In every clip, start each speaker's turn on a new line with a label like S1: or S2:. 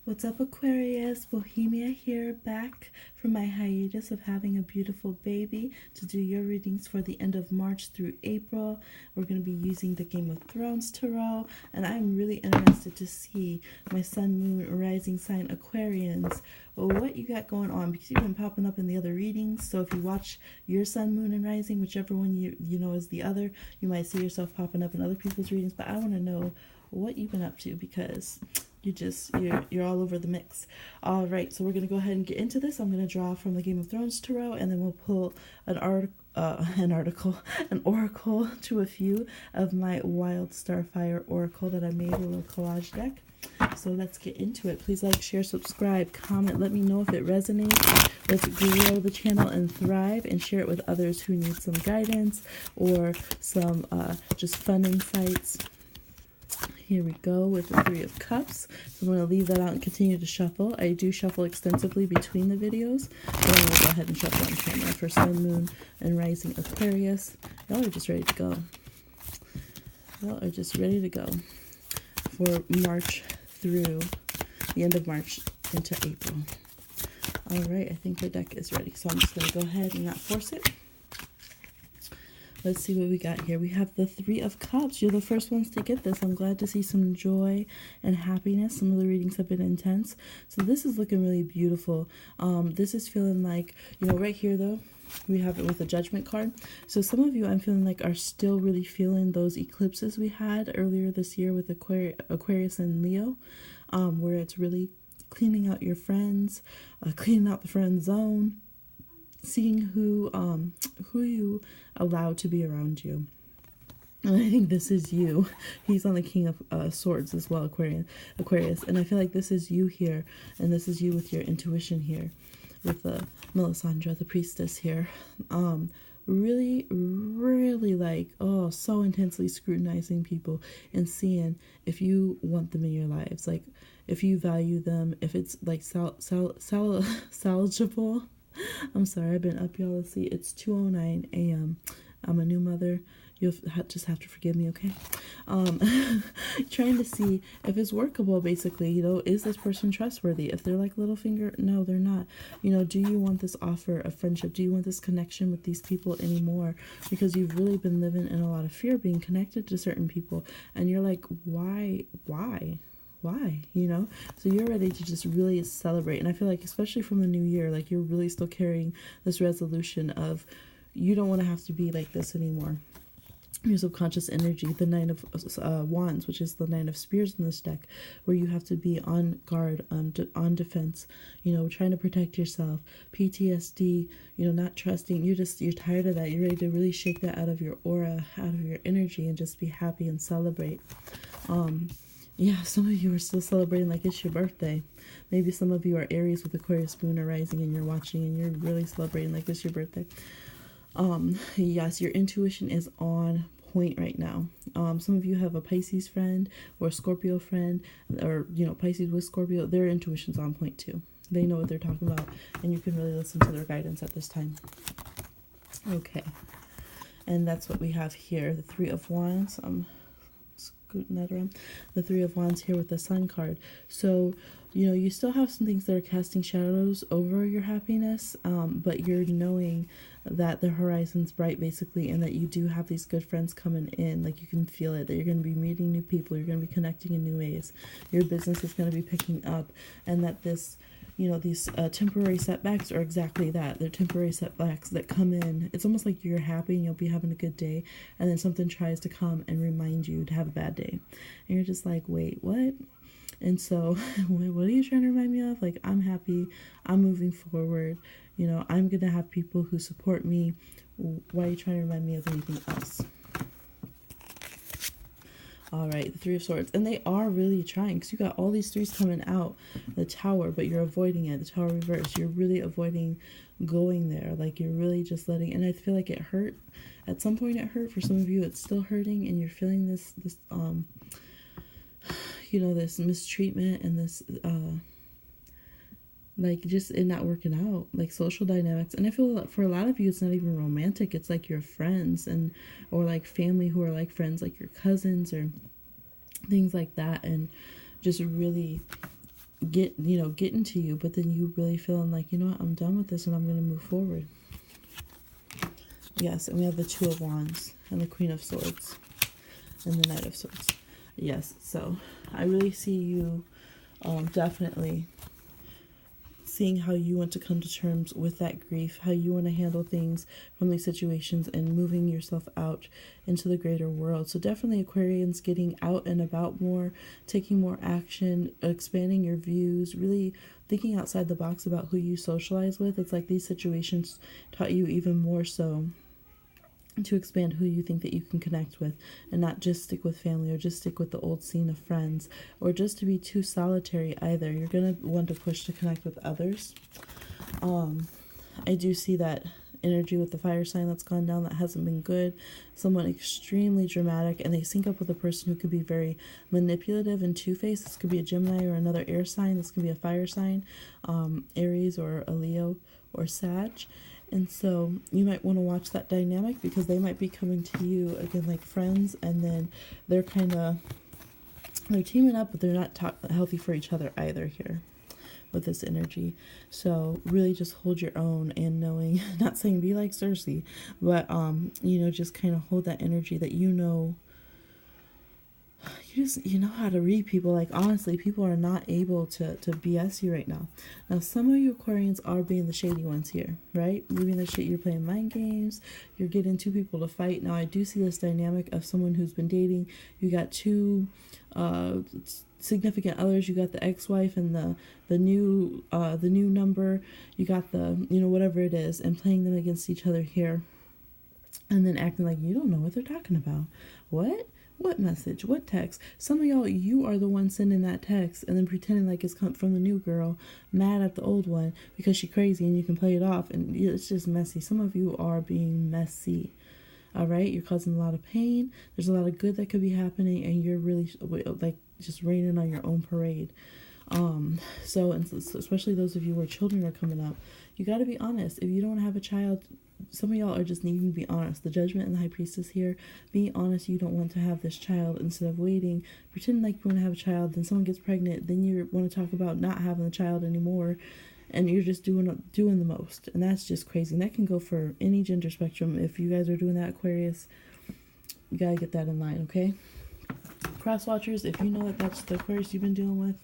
S1: What's up, Aquarius? Bohemia here, back from my hiatus of having a beautiful baby to do your readings for the end of March through April. We're going to be using the Game of Thrones tarot, and I'm really interested to see my sun, moon, rising sign Aquarians, what you got going on, because you've been popping up in the other readings. So if you watch your sun, moon, and rising, whichever one you know is the other, you might see yourself popping up in other people's readings. But I want to know what you've been up to, because you're all over the mix. All right, so we're gonna go ahead and get into this. I'm gonna draw from the Game of Thrones tarot, and then we'll pull an oracle to a few of my Wild Starfire oracle that I made, a little collage deck. So let's get into it. Please like, share, subscribe, comment. Let me know if it resonates. Let's grow the channel and thrive, and share it with others who need some guidance or some just fun insights. Here we go with the Three of Cups. So I'm going to leave that out and continue to shuffle. I do shuffle extensively between the videos, but I'm going to go ahead and shuffle on camera for Sun, Moon, and Rising Aquarius. Y'all are just ready to go. Y'all are just ready to go for March through the end of March into April. All right, I think the deck is ready, so I'm just going to go ahead and not force it. Let's see what we got here. We have the Three of Cups. You're the first ones to get this. I'm glad to see some joy and happiness. Some of the readings have been intense. So this is looking really beautiful. This is feeling like, right here though, we have it with the Judgment card. So some of you, I'm feeling like, are still really feeling those eclipses we had earlier this year with Aquarius and Leo, where it's really cleaning out your friends, cleaning out the friend zone, seeing who you allow to be around you. And I think this is you. He's on the King of Swords as well, Aquarius. And I feel like this is you here, and this is you with your intuition here, with the Melisandre, the priestess here. Really, really like, so intensely scrutinizing people and seeing if you want them in your lives, like if you value them, if it's like salvageable. I'm sorry, I've been up, y'all. Let's see, it's 2:09 a.m. I'm a new mother. You'll just have to forgive me, okay? Trying to see if it's workable, basically. Is this person trustworthy? If they're like Littlefinger, no, they're not. Do you want this offer of friendship? Do you want this connection with these people anymore? Because you've really been living in a lot of fear, being connected to certain people, and you're like, why? So you're ready to just really celebrate. And I feel like, especially from the new year, like you're really still carrying this resolution of you don't want to have to be like this anymore. Your subconscious energy, the Nine of Wands, which is the Nine of Spears in this deck, where you have to be on guard, on defense, trying to protect yourself. PTSD, not trusting. You're tired of that. You're ready to really shake that out of your aura, out of your energy, and just be happy and celebrate. Yeah, some of you are still celebrating like it's your birthday. Maybe some of you are Aries with Aquarius moon or rising, and you're watching and you're really celebrating like it's your birthday. Yes, your intuition is on point right now. Some of you have a Pisces friend or a Scorpio friend, or Pisces with Scorpio. Their intuition's on point too. They know what they're talking about, and you can really listen to their guidance at this time. Okay, and that's what we have here. The Three of Wands. Scooting that around. The Three of Wands here with the Sun card. So you still have some things that are casting shadows over your happiness, but you're knowing that the horizon's bright, basically, and that you do have these good friends coming in. Like, you can feel it, that you're going to be meeting new people, you're going to be connecting in new ways, your business is going to be picking up, and that this, these temporary setbacks are exactly that. They're temporary setbacks that come in. It's almost like you're happy and you'll be having a good day, and then something tries to come and remind you to have a bad day, and you're just like, wait, what? And so, what are you trying to remind me of? Like, I'm happy, I'm moving forward, I'm going to have people who support me. Why are you trying to remind me of anything else? All right, the Three of Swords. And they are really trying, because you got all these threes coming out, the Tower, but you're avoiding it. The Tower reverse. You're really avoiding going there. Like, you're really just letting, and I feel like it hurt. At some point it hurt. For some of you, it's still hurting, and you're feeling this this mistreatment and this like just it not working out, like social dynamics. And I feel like for a lot of you, it's not even romantic. It's like your friends or like family who are like friends, like your cousins or things like that, and just really getting to you, but then you really feeling like, you know what, I'm done with this and I'm going to move forward. Yes, and we have the Two of Wands and the Queen of Swords and the Knight of Swords. Yes, so I really see you definitely seeing how you want to come to terms with that grief, how you want to handle things from these situations and moving yourself out into the greater world. So definitely Aquarians getting out and about more, taking more action, expanding your views, really thinking outside the box about who you socialize with. It's like these situations taught you even more so to expand who you think that you can connect with, and not just stick with family or just stick with the old scene of friends, or just to be too solitary either. You're going to want to push to connect with others. I do see that energy with the fire sign that's gone down that hasn't been good. Someone extremely dramatic, and they sync up with a person who could be very manipulative and two-faced. This could be a Gemini or another air sign. This could be a fire sign, Aries or a Leo or Sag. And so you might want to watch that dynamic, because they might be coming to you again like friends, and then they're teaming up, but they're not healthy for each other either here with this energy. So really just hold your own, and knowing, not saying be like Cersei, but just kind of hold that energy that you know how to read people. Like, honestly, people are not able to BS you right now. Now, some of you Aquarians are being the shady ones here, right? You're being the shit. You're playing mind games. You're getting two people to fight. Now, I do see this dynamic of someone who's been dating. You got two significant others. You got the ex-wife and the new number. You got the whatever it is, and playing them against each other here, and then acting like you don't know what they're talking about. What message? What text? Some of y'all, you are the one sending that text and then pretending like it's come from the new girl, mad at the old one because she's crazy, and you can play it off, and it's just messy. Some of you are being messy. All right? You're causing a lot of pain. There's a lot of good that could be happening, and you're really like just raining on your own parade. So especially those of you where children are coming up, you got to be honest. If you don't have a child, some of y'all are just needing to be honest. The Judgment and the High Priestess here, be honest. You don't want to have this child. Instead of waiting, pretending like you want to have a child, then someone gets pregnant, then you want to talk about not having the child anymore, and you're just doing the most. And that's just crazy. And that can go for any gender spectrum. If you guys are doing that, Aquarius, you got to get that in line, okay? Cross watchers, if you know that that's the Aquarius you've been dealing with,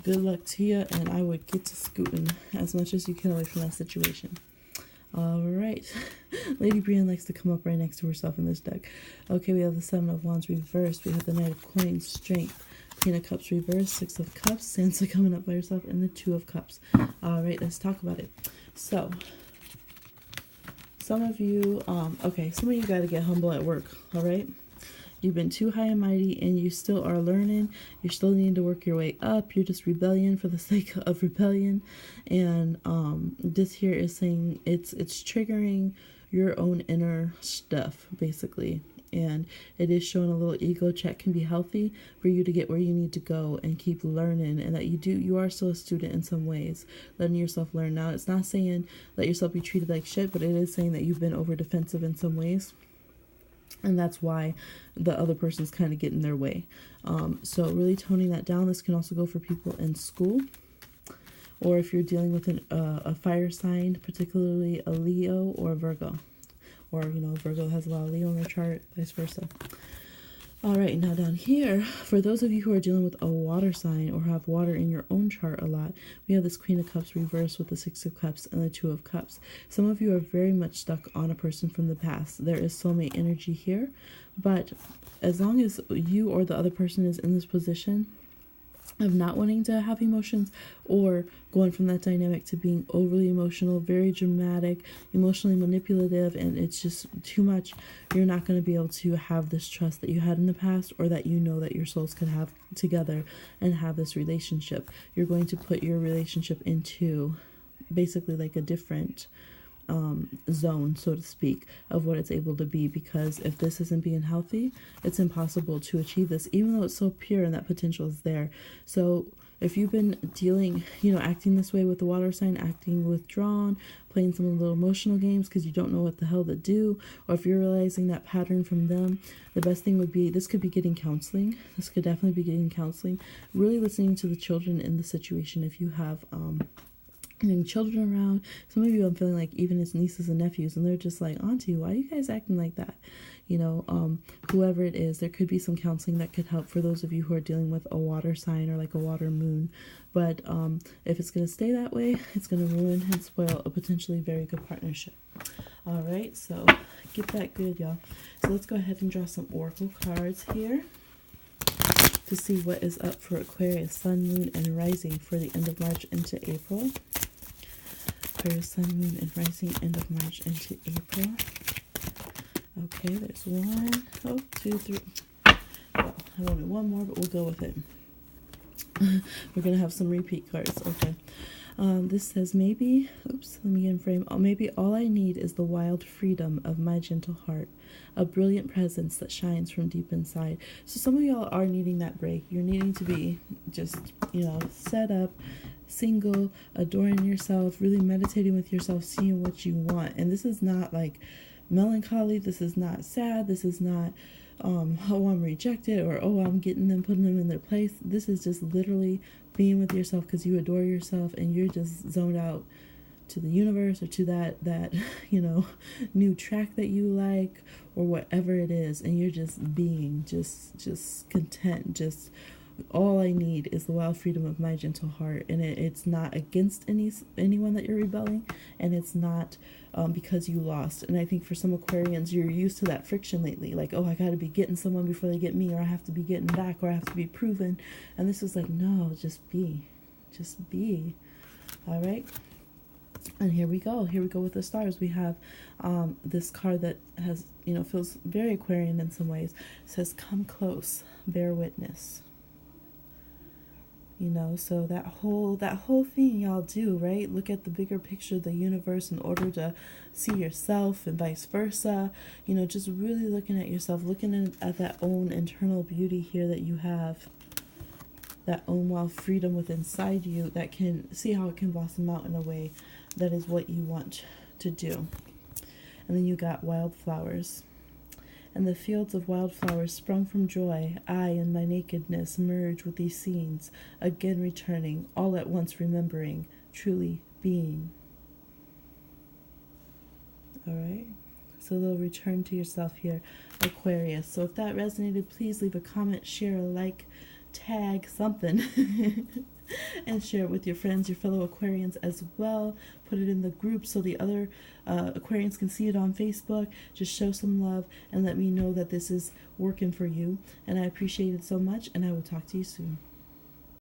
S1: good luck to you, and I would get to scooting as much as you can away from that situation. All right. Lady Brienne likes to come up right next to herself in this deck. Okay, we have the Seven of Wands reversed. We have the Knight of Coins, Strength, Queen of Cups reversed, Six of Cups, Sansa coming up by herself, and the Two of Cups. All right, let's talk about it. So, some of you, some of you got to get humble at work, all right? You've been too high and mighty, and you still are learning. You're still needing to work your way up. You're just rebellion for the sake of rebellion. And this here is saying it's triggering your own inner stuff, basically. And it is showing a little ego check can be healthy for you to get where you need to go and keep learning, and that you are still a student in some ways, letting yourself learn. Now, it's not saying let yourself be treated like shit, but it is saying that you've been over defensive in some ways. And that's why the other person's kind of getting their way. So really toning that down. This can also go for people in school, or if you're dealing with a fire sign, particularly a Leo or a Virgo. Or, Virgo has a lot of Leo in their chart, vice versa. All right, now down here, for those of you who are dealing with a water sign or have water in your own chart a lot, we have this Queen of Cups reversed with the Six of Cups and the Two of Cups. Some of you are very much stuck on a person from the past. There is soulmate energy here, but as long as you or the other person is in this position of not wanting to have emotions, or going from that dynamic to being overly emotional, very dramatic, emotionally manipulative, and it's just too much, you're not going to be able to have this trust that you had in the past, or that that your souls could have together and have this relationship. You're going to put your relationship into basically like a different zone, so to speak, of what it's able to be, because if this isn't being healthy, it's impossible to achieve this, even though it's so pure and that potential is there. So If you've been dealing, you know, acting this way with the water sign, acting withdrawn, playing some of the emotional games because you don't know what the hell to do, or if you're realizing that pattern from them, the best thing would be, this could be getting counseling. This could definitely be getting counseling. Really listening to the children in the situation. If you have any children around, some of you I'm feeling like even as nieces and nephews, and they're just like, Auntie, why are you guys acting like that? You know, whoever it is, there could be some counseling that could help for those of you who are dealing with a water sign or like a water moon. But if it's going to stay that way, it's going to ruin and spoil a potentially very good partnership. All right, so get that good, y'all. So let's go ahead and draw some oracle cards here to see what is up for Aquarius, Sun, Moon, and Rising for the end of March into April. Aquarius, Sun, Moon, and Rising, end of March into April. Okay, there's 1, 2, 3. Well, I wanted one more, but we'll go with it. We're going to have some repeat cards. Okay. This says maybe, oops, let me get in frame. Maybe all I need is the wild freedom of my gentle heart, a brilliant presence that shines from deep inside. So some of y'all are needing that break. You're needing to be just, you know, set up, single, adoring yourself, really meditating with yourself, seeing what you want. And this is not like melancholy. This is not sad. This is not, oh, I'm rejected, or, oh, I'm getting them, putting them in their place. This is just literally being with yourself because you adore yourself and you're just zoned out to the universe or to that you know, new track that you like or whatever it is, and you're just being just content. Just all I need is the wild freedom of my gentle heart, and it's not against anyone that you're rebelling, and it's not because you lost. And I think for some Aquarians, you're used to that friction lately, like, oh, I got to be getting someone before they get me, or I have to be getting back, or I have to be proven. And this is like, no, just be. All right. And here we go with the stars. We have this card that has, you know, feels very Aquarian in some ways. It says, come close, bear witness. You know, so that whole thing y'all do, right? Look at the bigger picture of the universe in order to see yourself, and vice versa. You know, just really looking at yourself, looking at that own internal beauty here that you have, that own wild freedom within inside you that can see how it can blossom out in a way that is what you want to do. And then you got wildflowers. And the fields of wildflowers sprung from joy. I in my nakedness merge with these scenes, again returning, all at once remembering, truly being. All right. So a little return to yourself here, Aquarius. So if that resonated, please leave a comment, share, a like, tag, something. And share it with your friends, your fellow Aquarians as well. Put it in the group so the other Aquarians can see it on Facebook. Just show some love and let me know that this is working for you. And I appreciate it so much, and I will talk to you soon.